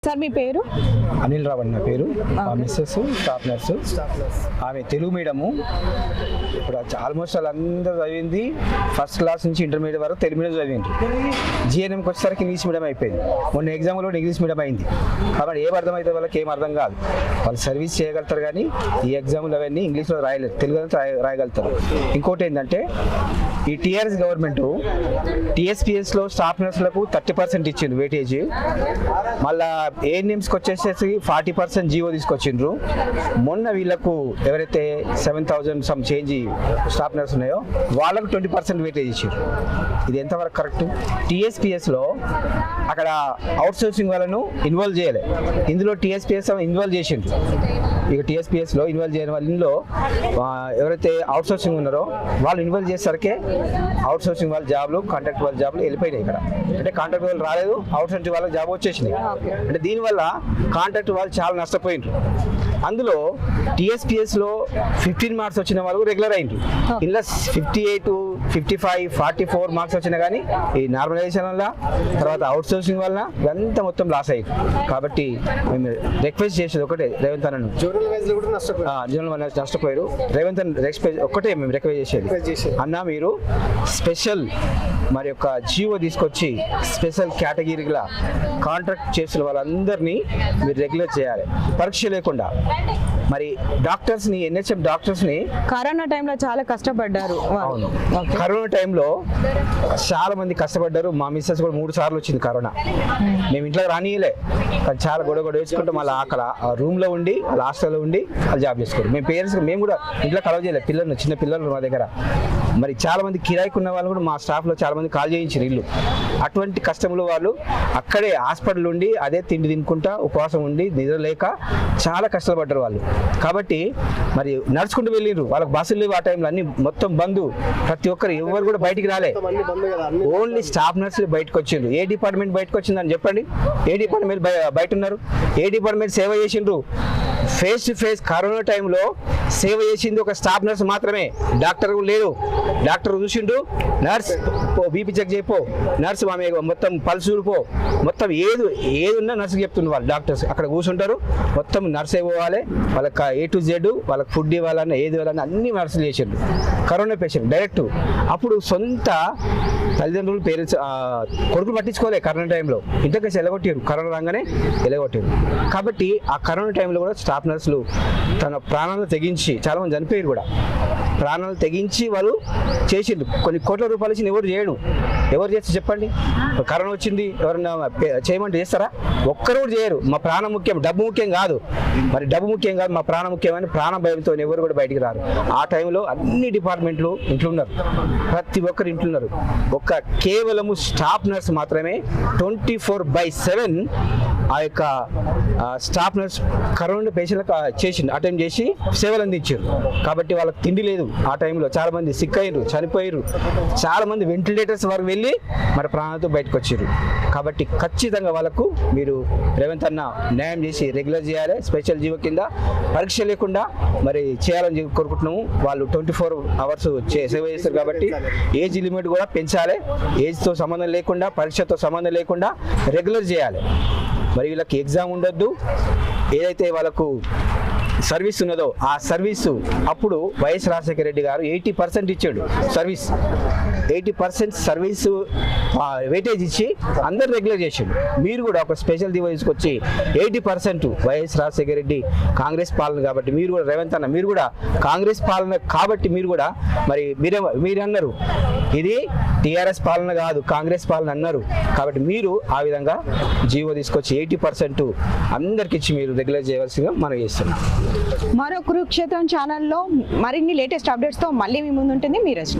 Sir మీ పేరు? అనిల్ రావు అని నా పేరు. Mrs staff nurse. ఆమె తెలుగు మీడియము. ఇప్పుడు ఆల్మోస్ట్ వాళ్ళందరూ చదివింది ఫస్ట్ క్లాస్ నుంచి ఇంటర్మీడియట్ వరకు తెలుగు మీడియం చదివింది. జిఎన్ఎంకి వచ్చేసరికి ఇంగ్లీష్ మీడియం అయిపోయింది. మొన్న ఎగ్జామ్లో కూడా ఇంగ్లీష్ మీడియం అయింది. కాబట్టి ఏం అర్థమవుతుంది వాళ్ళకి? ఏం అర్థం కాదు. వాళ్ళు సర్వీస్ చేయగలుగుతారు కానీ ఈ ఎగ్జామ్లు అవన్నీ ఇంగ్లీష్లో రాయలేదు, తెలుగులో రాయగలుగుతారు. ఇంకోటి ఏంటంటే ఈ టీఆర్ఎస్ గవర్నమెంట్ టీఎస్పీఎస్లో స్టాఫ్ నర్సులకు 30% ఇచ్చింది వెయిటేజ్. మళ్ళా ఏఎన్ఎంస్కి వచ్చేసేసి 40% జీవో తీసుకొచ్చిండ్రు. మొన్న వీళ్ళకు ఎవరైతే 7,000 సమ్ చేంజ్ స్టాఫ్ నర్స్ ఉన్నాయో వాళ్ళకు 20% వెయిటేజ్ ఇచ్చారు. ఇది ఎంతవరకు కరెక్ట్? టీఎస్పీఎస్లో అక్కడ అవుట్ సోర్సింగ్ వాళ్ళను ఇన్వాల్వ్ చేయలే, ఇందులో టీఎస్పీఎస్ ఇన్వాల్వ్ చేసిండ్రు. ఇక టీఎస్పీఎస్లో ఇన్వాల్వ్ చేయని వాళ్ళలో ఎవరైతే అవుట్ సోర్సింగ్ ఉన్నారో వాళ్ళు ఇన్వాల్వ్ చేసేసరికి అవుట్ సోర్సింగ్ వాళ్ళ జాబ్లు, కాంట్రాక్ట్ వాళ్ళ జాబ్లు వెళ్ళిపోయినాయి. ఇక్కడ అంటే కాంట్రాక్ట్ వాళ్ళు రాలేదు, అవుట్ సోర్సింగ్ వాళ్ళకి జాబ్ వచ్చేసినాయి. అంటే దీనివల్ల కాంట్రాక్ట్ వాళ్ళు చాలా నష్టపోయినారు. అందులో టీఎస్పీఎస్లో 15 మార్క్స్ వచ్చిన వాళ్ళు రెగ్యులర్ అయిండ్రు. ఇలా 58, 55, 44 మార్క్స్ వచ్చినా కానీ ఈ నార్మలైజేషన్ వల్ల తర్వాత అవుట్ సోర్సింగ్ వల్ల ఇదంతా మొత్తం లాస్ అయ్యింది. కాబట్టి మేము రిక్వెస్ట్ చేసేది ఒకటే, రేవంత్ అన్నను జనరల్ వైజ్ నష్టపోయారు. రేవంత్ అన్న ఒకటే మేము రిక్వెస్ట్ చేసేది, అన్న మీరు స్పెషల్ మరి యొక్క జీవో తీసుకొచ్చి స్పెషల్ కేటగిరీల కాంట్రాక్ట్ చేసిన వాళ్ళందరినీ మీరు రెగ్యులర్ చేయాలి పరీక్ష లేకుండా. మరి డాక్టర్స్ని, ఎన్హెచ్ఎం డాక్టర్స్ని కరోనా టైంలో చాలా కష్టపడ్డారు. అవును, కరోనా టైంలో చాలా మంది కష్టపడ్డారు. మా మిస్సెస్ కూడా 3 సార్లు వచ్చింది కరోనా. మేము ఇంట్లో రానియలే, కానీ చాలా గొడవ వేసుకుంటాం. మళ్ళీ అక్కడ రూమ్లో ఉండి వాళ్ళ హాస్టల్లో ఉండి వాళ్ళు జాబ్ చేసుకోరు. మేము పేరెంట్స్ మేము కూడా ఇంట్లో కలవ చేయలేదు. పిల్లలు, చిన్న పిల్లలు మా దగ్గర. మరి చాలా మంది కిరాయికి ఉన్న వాళ్ళు కూడా మా స్టాఫ్లో చాలా మంది కాల్ చేయించారు ఇల్లు. అటువంటి కష్టంలో వాళ్ళు అక్కడే హాస్పిటల్ ఉండి అదే తిండి తినుకుంటా ఉపవాసం ఉండి నిద్ర లేక చాలా కష్టపడ్డారు వాళ్ళు. కాబట్టి మరి నడుచుకుంటూ వెళ్ళిండ్రు. వాళ్ళకి బస్సులు లేవు ఆ టైంలో, అన్ని మొత్తం బంద్. ప్రతి ఒక్కరు ఎవరు కూడా బయటికి రాలే, ఓన్లీ స్టాఫ్ నర్సులు బయటకు వచ్చిండ్రు. ఏ డిపార్ట్మెంట్ బయటకు వచ్చిందని చెప్పండి? ఏ డిపార్ట్మెంట్ బయట ఉన్నారు? ఏ డిపార్ట్మెంట్ సేవ చేసిండ్రు? ఫేస్ టు ఫేస్ కరోనా టైంలో సేవ చేసింది ఒక స్టాఫ్ నర్స్ మాత్రమే, డాక్టర్ లేదు. డాక్టర్ చూసిండు, నర్స్ పో బీపీ చెక్ చేయపో, నర్స్ ఆమె మొత్తం పల్స్ పో, మొత్తం ఏది ఉన్నా నర్సుకి చెప్తుండే వాళ్ళు. డాక్టర్స్ అక్కడ కూర్చుంటారు, మొత్తం నర్సే పోవాలి, వాళ్ళకి A to Z, వాళ్ళకి ఫుడ్ ఇవ్వాలన్నా ఏది ఇవ్వాలన్నా అన్ని నర్సులు చేసిండు. Corona patient direct. అప్పుడు సొంత తల్లిదండ్రులు, పేరెంట్స్, కొడుకులు పట్టించుకోలే కరోనా టైంలో. ఇంతకేసి ఎలగొట్టారు, కరోనా రాగానే ఎలగొట్టారు. కాబట్టి ఆ కరోనా టైంలో కూడా స్టాఫ్ నర్సులు తన ప్రాణాలు తెగించి, చాలా మంది చనిపోయారు కూడా, ప్రాణాలు తెగించి వాళ్ళు చేసిండు. కొన్ని కోట్ల రూపాయలు ఇచ్చి ఎవరు చేయడు. ఎవరు చేస్తే చెప్పండి? కరోనా వచ్చింది, ఎవరన్నా చేయమంటే చేస్తారా? ఒక్కరు కూడా చేయరు. మా ప్రాణం ముఖ్యం, డబ్బు ముఖ్యం కాదు. మరి డబ్బు ముఖ్యం కాదు, మా ప్రాణం ముఖ్యమని ప్రాణ భయంతో ఎవరు కూడా బయటికి రారు. ఆ టైంలో అన్ని డిపార్ట్మెంట్లు ఇంట్లో ఉన్నారు, ప్రతి ఒక్కరు ఇంట్లో ఉన్నారు. కేవలము స్టాఫ్ నర్స్ మాత్రమే 24/7 ఆ యొక్క స్టాఫ్ నర్స్ కరోనా పేషెంట్లకు చేసిండు, అటెండ్ చేసి సేవలు అందించారు. కాబట్టి వాళ్ళకి తిండి లేదు ఆ టైంలో. చాలా మంది సిక్ అయ్యారు, చనిపోయారు. చాలా మంది వెంటిలేటర్స్ వరకు వెళ్ళి మరి ప్రాణాలతో బయటకు వచ్చారు. కాబట్టి ఖచ్చితంగా వాళ్ళకు మీరు రేవంత్ అన్న న్యాయం చేసి రెగ్యులర్ చేయాలి. స్పెషల్ జీవో కింద పరీక్ష లేకుండా మరి చేయాలని కోరుకుంటున్నాము. వాళ్ళు 24 అవర్స్ సేవ చేస్తారు కాబట్టి ఏజ్ లిమిట్ కూడా పెంచాలి. ఏజ్తో సంబంధం లేకుండా, పరీక్షతో సంబంధం లేకుండా రెగ్యులర్ చేయాలి. మరి వీళ్ళకి ఎగ్జామ్ ఉండొద్దు. ఏదైతే వాళ్ళకు సర్వీస్ ఉన్నదో ఆ సర్వీసు అప్పుడు వైఎస్ రాజశేఖర రెడ్డి గారు 80% ఇచ్చాడు సర్వీస్. 80% సర్వీసు వెయిటేజ్ ఇచ్చి అందరు రెగ్యులర్ చేసాడు. మీరు కూడా ఒక స్పెషల్ దివ తీసుకొచ్చి 80% వైఎస్ రాజశేఖర రెడ్డి కాంగ్రెస్ పాలన కాబట్టి మీరు కూడా, రేవంత్ అన్న మీరు కూడా కాంగ్రెస్ పాలన కాబట్టి మీరు కూడా మరి మీరు అన్నారు ఇది టీఆర్ఎస్ పాలన కాదు కాంగ్రెస్ పాలన అన్నారు. కాబట్టి మీరు ఆ విధంగా జీవో తీసుకొచ్చి 80% అందరికి ఇచ్చి మీరు రెగ్యులర్ చేయవలసిందిగా మనం చేస్తున్నాం. మరో కురుక్షేత్రం ఛానల్లో మరిన్ని లేటెస్ట్ అప్డేట్స్తో మళ్ళీ మీ ముందు ఉంటుంది మీరజ్.